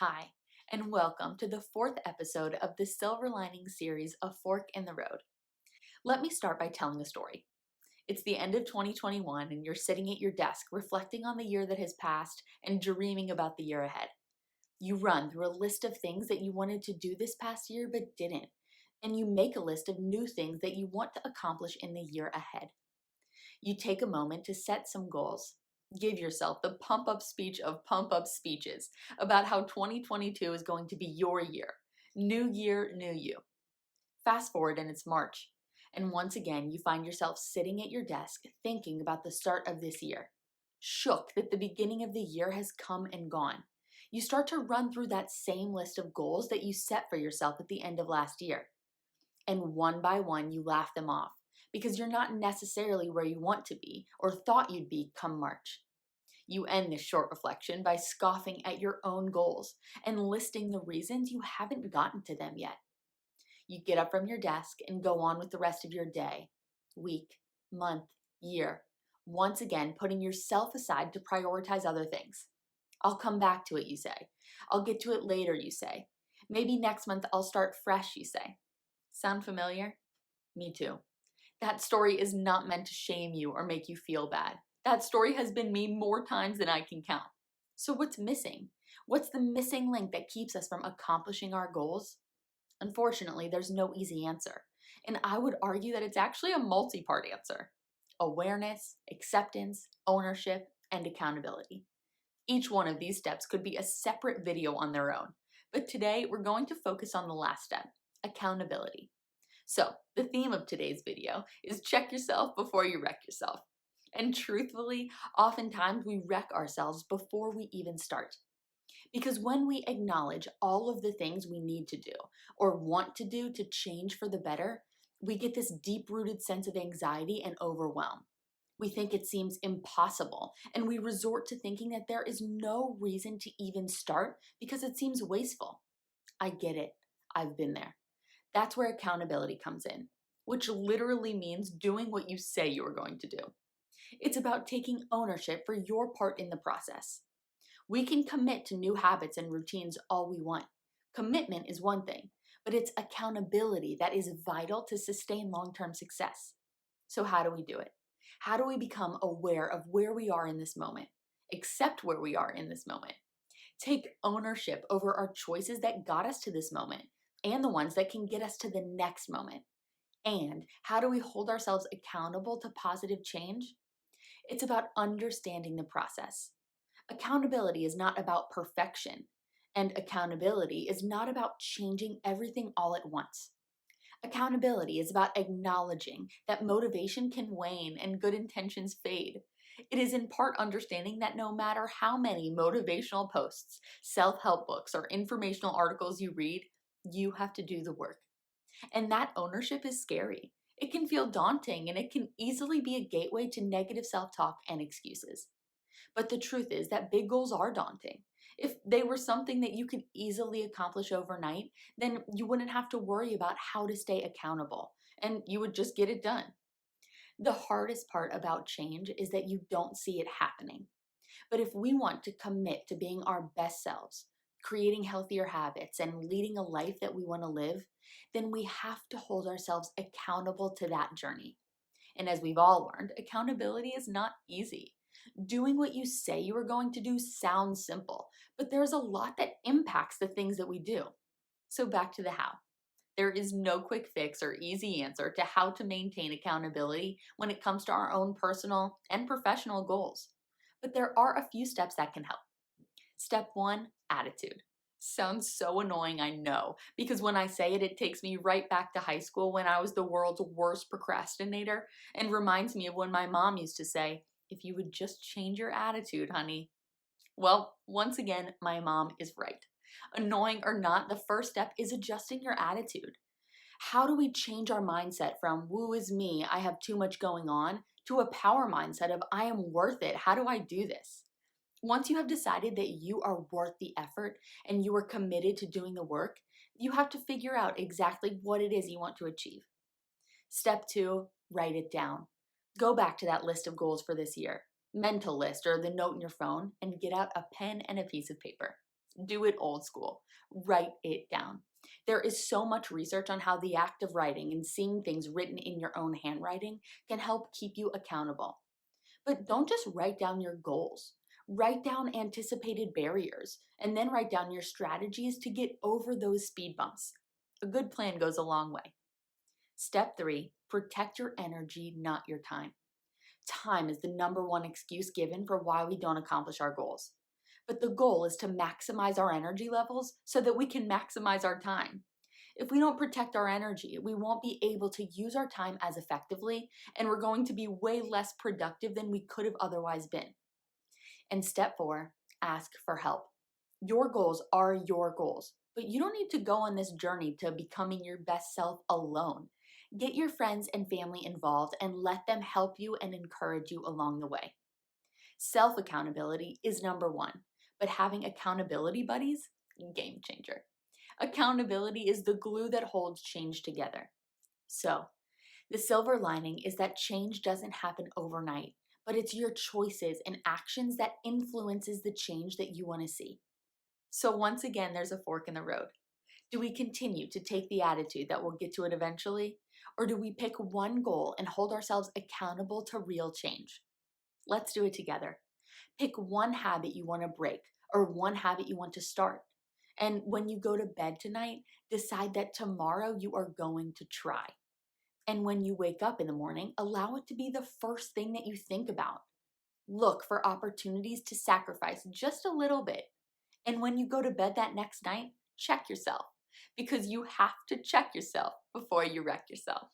Hi, and welcome to the fourth episode of the Silver Lining series, A Fork in the Road. Let me start by telling a story. It's the end of 2021, and you're sitting at your desk reflecting on the year that has passed and dreaming about the year ahead. You run through a list of things that you wanted to do this past year but didn't, and you make a list of new things that you want to accomplish in the year ahead. You take a moment to set some goals. Give yourself the pump up speech of pump up speeches about how 2022 is going to be your year. New year, new you. Fast forward and it's March. And once again, you find yourself sitting at your desk thinking about the start of this year. Shook that the beginning of the year has come and gone. You start to run through that same list of goals that you set for yourself at the end of last year. And one by one, you laugh them off because you're not necessarily where you want to be or thought you'd be come March. You end this short reflection by scoffing at your own goals and listing the reasons you haven't gotten to them yet. You get up from your desk and go on with the rest of your day, week, month, year, once again putting yourself aside to prioritize other things. I'll come back to it, you say. I'll get to it later, you say. Maybe next month I'll start fresh, you say. Sound familiar? Me too. That story is not meant to shame you or make you feel bad. That story has been me more times than I can count. So what's missing? What's the missing link that keeps us from accomplishing our goals? Unfortunately, there's no easy answer. And I would argue that it's actually a multi-part answer. Awareness, acceptance, ownership, and accountability. Each one of these steps could be a separate video on their own. But today, we're going to focus on the last step, accountability. So, the theme of today's video is check yourself before you wreck yourself. And truthfully, oftentimes we wreck ourselves before we even start. Because when we acknowledge all of the things we need to do or want to do to change for the better, we get this deep rooted sense of anxiety and overwhelm. We think it seems impossible, and we resort to thinking that there is no reason to even start because it seems wasteful. I get it. I've been there. That's where accountability comes in, which literally means doing what you say you are going to do. It's about taking ownership for your part in the process. We can commit to new habits and routines all we want. Commitment is one thing, but it's accountability that is vital to sustain long term success. So, how do we do it? How do we become aware of where we are in this moment? Accept where we are in this moment. Take ownership over our choices that got us to this moment and the ones that can get us to the next moment. And how do we hold ourselves accountable to positive change? It's about understanding the process. Accountability is not about perfection, and accountability is not about changing everything all at once. Accountability is about acknowledging that motivation can wane and good intentions fade. It is in part understanding that no matter how many motivational posts, self help books, or informational articles you read, you have to do the work. And that ownership is scary. It can feel daunting and it can easily be a gateway to negative self talk and excuses. But the truth is that big goals are daunting. If they were something that you could easily accomplish overnight, then you wouldn't have to worry about how to stay accountable and you would just get it done. The hardest part about change is that you don't see it happening. But if we want to commit to being our best selves, creating healthier habits, and leading a life that we want to live, then we have to hold ourselves accountable to that journey. And as we've all learned, accountability is not easy. Doing what you say you are going to do sounds simple, but there's a lot that impacts the things that we do. So back to the how. There is no quick fix or easy answer to how to maintain accountability when it comes to our own personal and professional goals. But there are a few steps that can help. Step one, attitude. Sounds so annoying, I know, because when I say it, it takes me right back to high school when I was the world's worst procrastinator and reminds me of when my mom used to say, if you would just change your attitude, honey. Well, once again, my mom is right. Annoying or not, the first step is adjusting your attitude. How do we change our mindset from woo is me, I have too much going on, to a power mindset of I am worth it, how do I do this? Once you have decided that you are worth the effort and you are committed to doing the work, you have to figure out exactly what it is you want to achieve. Step two, write it down. Go back to that list of goals for this year, mental list or the note in your phone, and get out a pen and a piece of paper. Do it old school. Write it down. There is so much research on how the act of writing and seeing things written in your own handwriting can help keep you accountable. But don't just write down your goals. Write down anticipated barriers and then write down your strategies to get over those speed bumps. A good plan goes a long way. Step 3, protect your energy, not your time. Time is the number one excuse given for why we don't accomplish our goals. But the goal is to maximize our energy levels so that we can maximize our time. If we don't protect our energy, we won't be able to use our time as effectively, and we're going to be way less productive than we could have otherwise been. And step 4, ask for help. Your goals are your goals, but you don't need to go on this journey to becoming your best self alone. Get your friends and family involved and let them help you and encourage you along the way. Self accountability is number one, but having accountability buddies, game changer. Accountability is the glue that holds change together. So, the silver lining is that change doesn't happen overnight, but it's your choices and actions that influences the change that you want to see. So once again, there's a fork in the road. Do we continue to take the attitude that we'll get to it eventually? Or do we pick one goal and hold ourselves accountable to real change? Let's do it together. Pick one habit you want to break or one habit you want to start. And when you go to bed tonight, decide that tomorrow you are going to try. And when you wake up in the morning, allow it to be the first thing that you think about. Look for opportunities to sacrifice just a little bit. And when you go to bed that next night, check yourself because you have to check yourself before you wreck yourself.